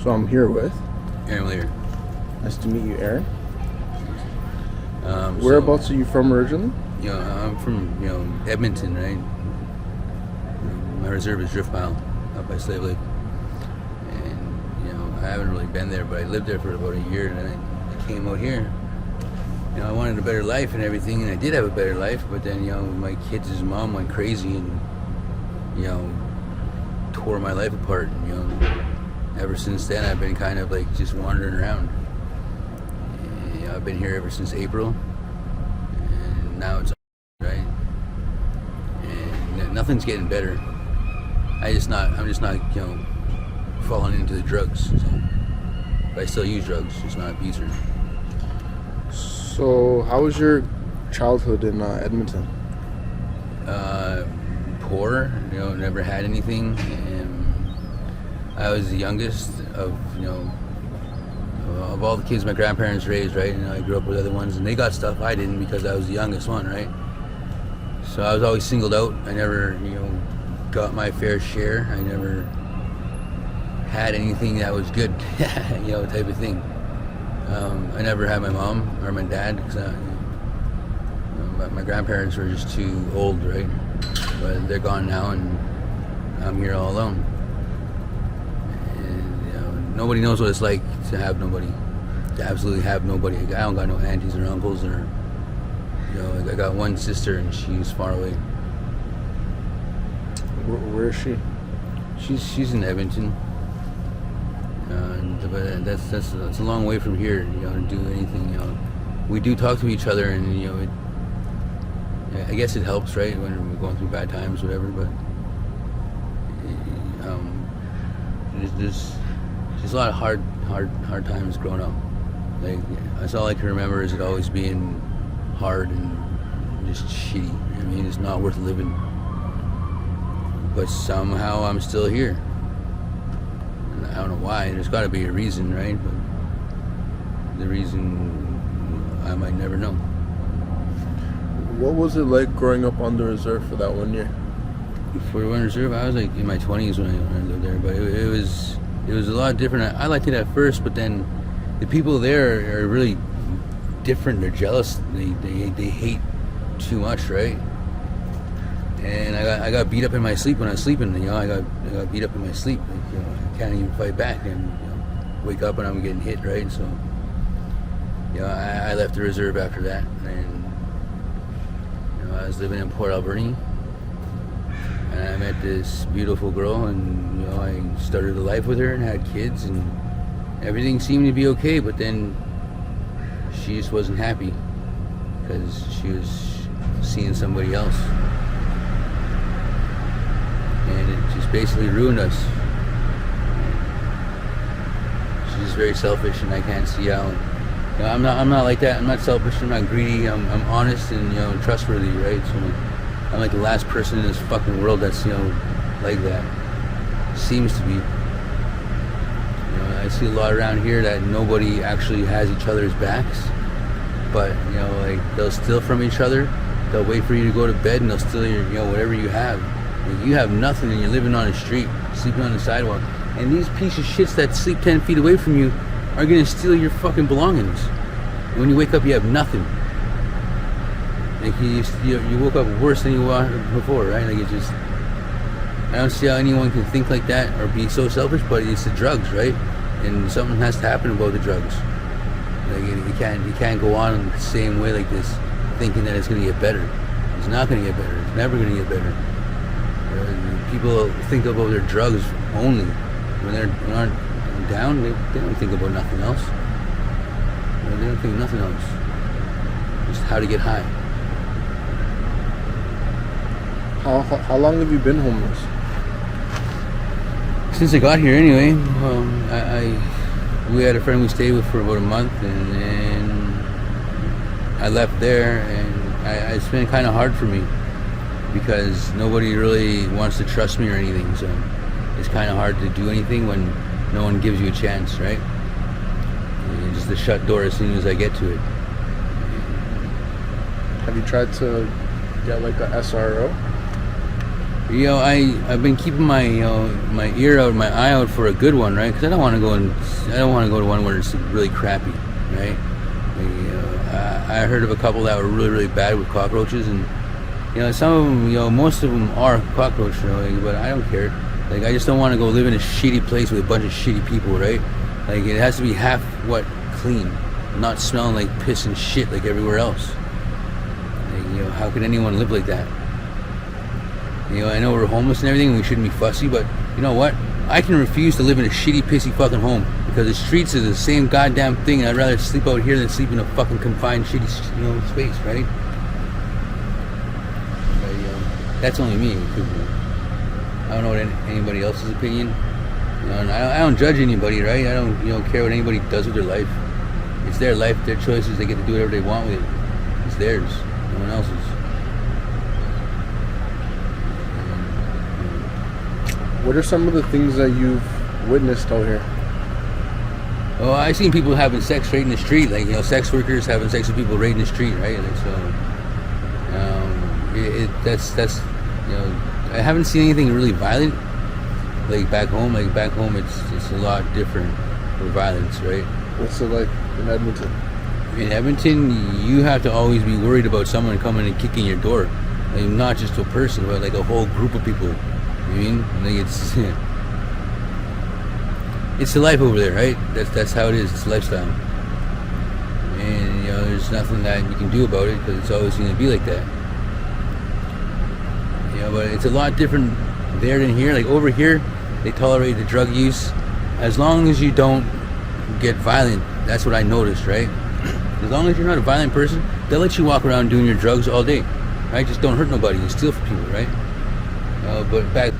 So I'm here with. Aaron Lear. Nice to meet you, Aaron. Whereabouts are you from originally? I'm from Edmonton, right? My reserve is Driftmile, up by Slave Lake, and I haven't really been there, but I lived there for about a year, and then I came out here. I wanted a better life and everything, and I did have a better life, but then my kids' mom went crazy and tore my life apart. Ever since then, I've been kind of like just wandering around. I've been here ever since April, and now it's right, and nothing's getting better. I'm just not falling into the drugs. So. But I still use drugs, just not abuser. So, how was your childhood in Edmonton? Poor, never had anything. I was the youngest of all the kids my grandparents raised, right? I grew up with other ones, and they got stuff I didn't because I was the youngest one, right? So I was always singled out. I never, got my fair share. I never had anything that was good, type of thing. I never had my mom or my dad because my grandparents were just too old, right? But they're gone now, and I'm here all alone. And nobody knows what it's like to have nobody, to absolutely have nobody. I don't got no aunties or uncles, or I got one sister, and she's far away. Where is she? She's in Edmonton. But that's a long way from here, to do anything. We do talk to each other, and I guess it helps, right, when we're going through bad times, whatever. But there's a lot of hard times growing up. Like, that's all I can remember, is it always being hard and just shitty. I mean, it's not worth living. But somehow I'm still here. I don't know why. There's got to be a reason, right? But the reason I might never know. What was it like growing up on the reserve for that 1 year? For one reserve, I was like in my 20s when I lived there, but it was a lot different. I liked it at first, but then the people there are really different. They're jealous. They hate too much, right? And I got beat up in my sleep when I was sleeping. I got beat up in my sleep. Like, I can't even fight back, and wake up and I'm getting hit, right? So I left the reserve after that, and I was living in Port Alberni, and I met this beautiful girl, and I started a life with her and had kids, and everything seemed to be okay. But then she just wasn't happy because she was seeing somebody else. And it just basically ruined us. She's very selfish, and I can't see how. I'm not like that. I'm not selfish. I'm not greedy. I'm honest and trustworthy, right? So I'm like the last person in this fucking world that's like that. Seems to be. I see a lot around here that nobody actually has each other's backs, but like they'll steal from each other. They'll wait for you to go to bed, and they'll steal your whatever you have. You have nothing, and you're living on the street, sleeping on the sidewalk. And these pieces of shits that sleep 10 feet away from you are going to steal your fucking belongings. And when you wake up, you have nothing. Like you woke up worse than you were before, right? Like it's just, I don't see how anyone can think like that or be so selfish, but it's the drugs, right? And something has to happen about the drugs. Like you can't go on the same way like this, thinking that it's going to get better. It's not going to get better. It's never going to get better. People think about their drugs only. When they're down, they don't think about nothing else. They don't think nothing else. Just how to get high. How long have you been homeless? Since I got here, anyway. We had a friend we stayed with for about a month, and then I left there, and it's been kind of hard for me, because nobody really wants to trust me or anything, so it's kind of hard to do anything when no one gives you a chance, right? And just a shut door as soon as I get to it. Have you tried to get like a SRO? I've been keeping my my ear out, my eye out for a good one, right? Because I don't want to go to one where it's really crappy, right? I heard of a couple that were really bad with cockroaches, and some of them, most of them are cockroach, but I don't care. Like, I just don't want to go live in a shitty place with a bunch of shitty people, right? Like, it has to be half clean, not smelling like piss and shit like everywhere else. Like, how can anyone live like that? I know we're homeless and everything, and we shouldn't be fussy, but you know what? I can refuse to live in a shitty, pissy fucking home because the streets are the same goddamn thing, and I'd rather sleep out here than sleep in a fucking confined, shitty, space, right? But, that's only me. I don't know what anybody else's opinion. And I don't judge anybody, right? I don't, care what anybody does with their life. It's their life, their choices. They get to do whatever they want with it. It's theirs, no one else's. What are some of the things that you've witnessed out here? Oh, I've seen people having sex right in the street, like sex workers having sex with people right in the street, right? Like, so, that's I haven't seen anything really violent, like back home. Like back home, it's a lot different for violence, right? What's it like in Edmonton? In Edmonton, you have to always be worried about someone coming and kicking your door, like not just a person, but like a whole group of people. I mean, like it's the life over there, right? That's how it is. It's lifestyle, and there's nothing that you can do about it because it's always going to be like that. But it's a lot different there than here. Like over here, they tolerate the drug use as long as you don't get violent. That's what I noticed, right? As long as you're not a violent person, they'll let you walk around doing your drugs all day, right? Just don't hurt nobody and steal from people, right? But back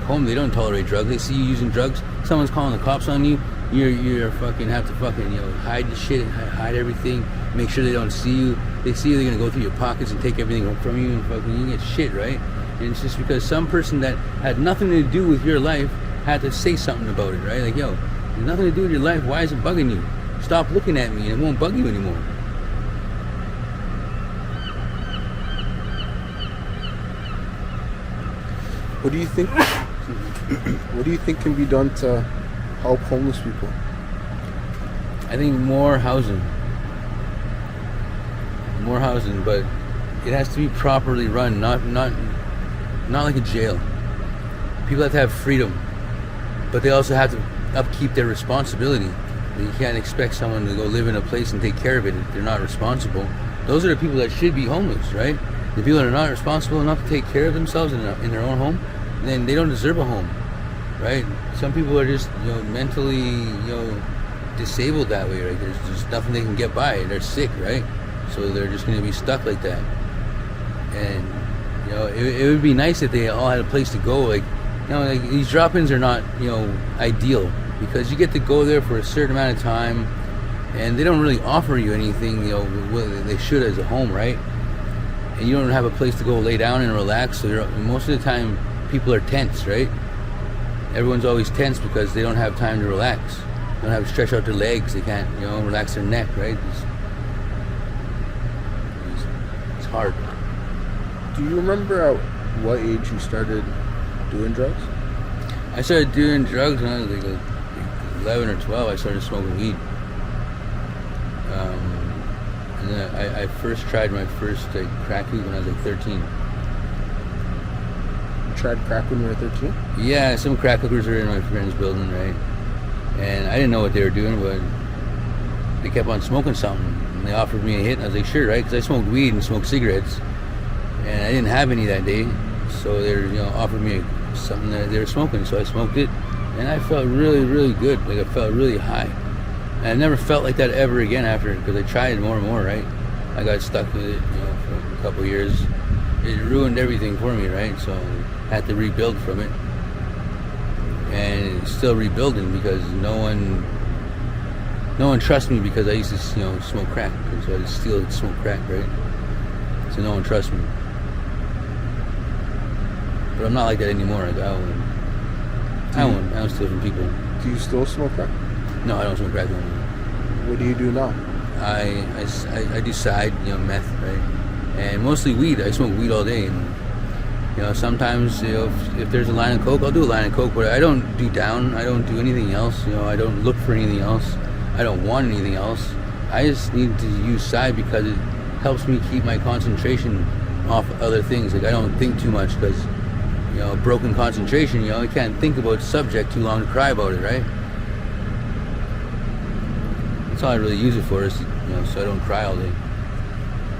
home, they don't tolerate drugs. They see you using drugs, someone's calling the cops on you. You're fucking have to fucking hide the shit, hide everything, make sure they don't see you. They see you, they're gonna go through your pockets and take everything from you, and fucking you get shit, right? And it's just because some person that had nothing to do with your life had to say something about it, right? Like, there's nothing to do with your life. Why is it bugging you? Stop looking at me, and it won't bug you anymore. What do you think? What do you think can be done to help homeless people? I think more housing, but it has to be properly run, not like a jail. People have to have freedom, but they also have to upkeep their responsibility. You can't expect someone to go live in a place and take care of it if they're not responsible. Those are the people that should be homeless, right? The people that are not responsible enough to take care of themselves in their own home, then they don't deserve a home, right? Some people are just mentally disabled that way, right? There's just nothing they can get by. They're sick, right? So they're just going to be stuck like that. And it would be nice if they all had a place to go. Like these drop-ins are not ideal because you get to go there for a certain amount of time, and they don't really offer you anything they should as a home, right? And you don't have a place to go lay down and relax. So most of the time, people are tense, right? Everyone's always tense because they don't have time to relax. They don't have to stretch out their legs. They can't, relax their neck, right? It's hard. Do you remember at what age you started doing drugs? I started doing drugs when I was like 11 or 12. I started smoking weed. And then I first tried my first crack weed when I was 13. You tried crack when you were 13? Yeah, some crack hookers were in my friend's building, right? And I didn't know what they were doing, but they kept on smoking something. And they offered me a hit, and I was like, sure, right? Because I smoked weed and smoked cigarettes. And I didn't have any that day. So they offered me something that they were smoking. So I smoked it, and I felt really, really good. Like, I felt really high. And I never felt like that ever again after, because I tried it more and more, right? I got stuck with it, for a couple of years. It ruined everything for me, right? So I had to rebuild from it. And it's still rebuilding because no one trusts me because I used to, smoke crack. So I just steal and smoke crack, right? So no one trusts me. But I'm not like that anymore. Like, I don't steal from people. Do you still smoke crack? No, I don't smoke crack anymore. What do you do now? I do side, meth, right? And mostly weed. I smoke weed all day. And You know, sometimes, you know, if there's a line of coke, I'll do a line of coke, but I don't do down. I don't do anything else. You know, I don't look for anything else. I don't want anything else. I just need to use side because it helps me keep my concentration off other things. Like, I don't think too much because, you know, broken concentration, you know, I can't think about subject too long to cry about it, right? That's all I really use it for, is, you know, so I don't cry all day.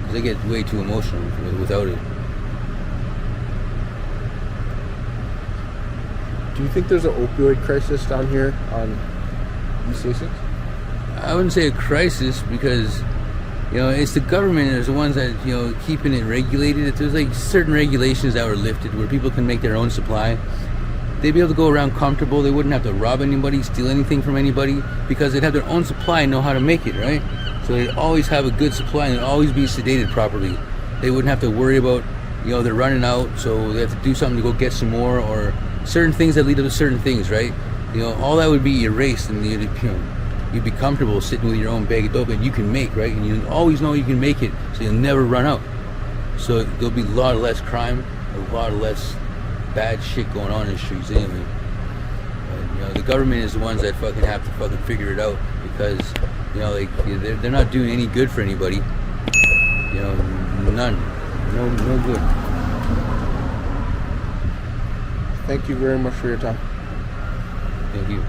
Because I get way too emotional without it. Do you think there's an opioid crisis down here on East Sussex? I wouldn't say a crisis because, you know, it's the government is the ones that, you know, keeping it regulated. If there's like certain regulations that were lifted where people can make their own supply, they'd be able to go around comfortable. They wouldn't have to rob anybody, steal anything from anybody, because they'd have their own supply and know how to make it, right? So they'd always have a good supply and they'd always be sedated properly. They wouldn't have to worry about, you know, they're running out, so they have to do something to go get some more, or certain things that lead up to certain things, right? You know, all that would be erased, and you'd be comfortable sitting with your own bag of dope that you can make, right? And you always know you can make it, so you'll never run out. So there'll be a lot less crime, a lot less bad shit going on in the streets anyway. But, you know, the government is the ones that fucking have to fucking figure it out, because, you know, like, they're not doing any good for anybody. You know, none. No good. Thank you very much for your time. Thank you.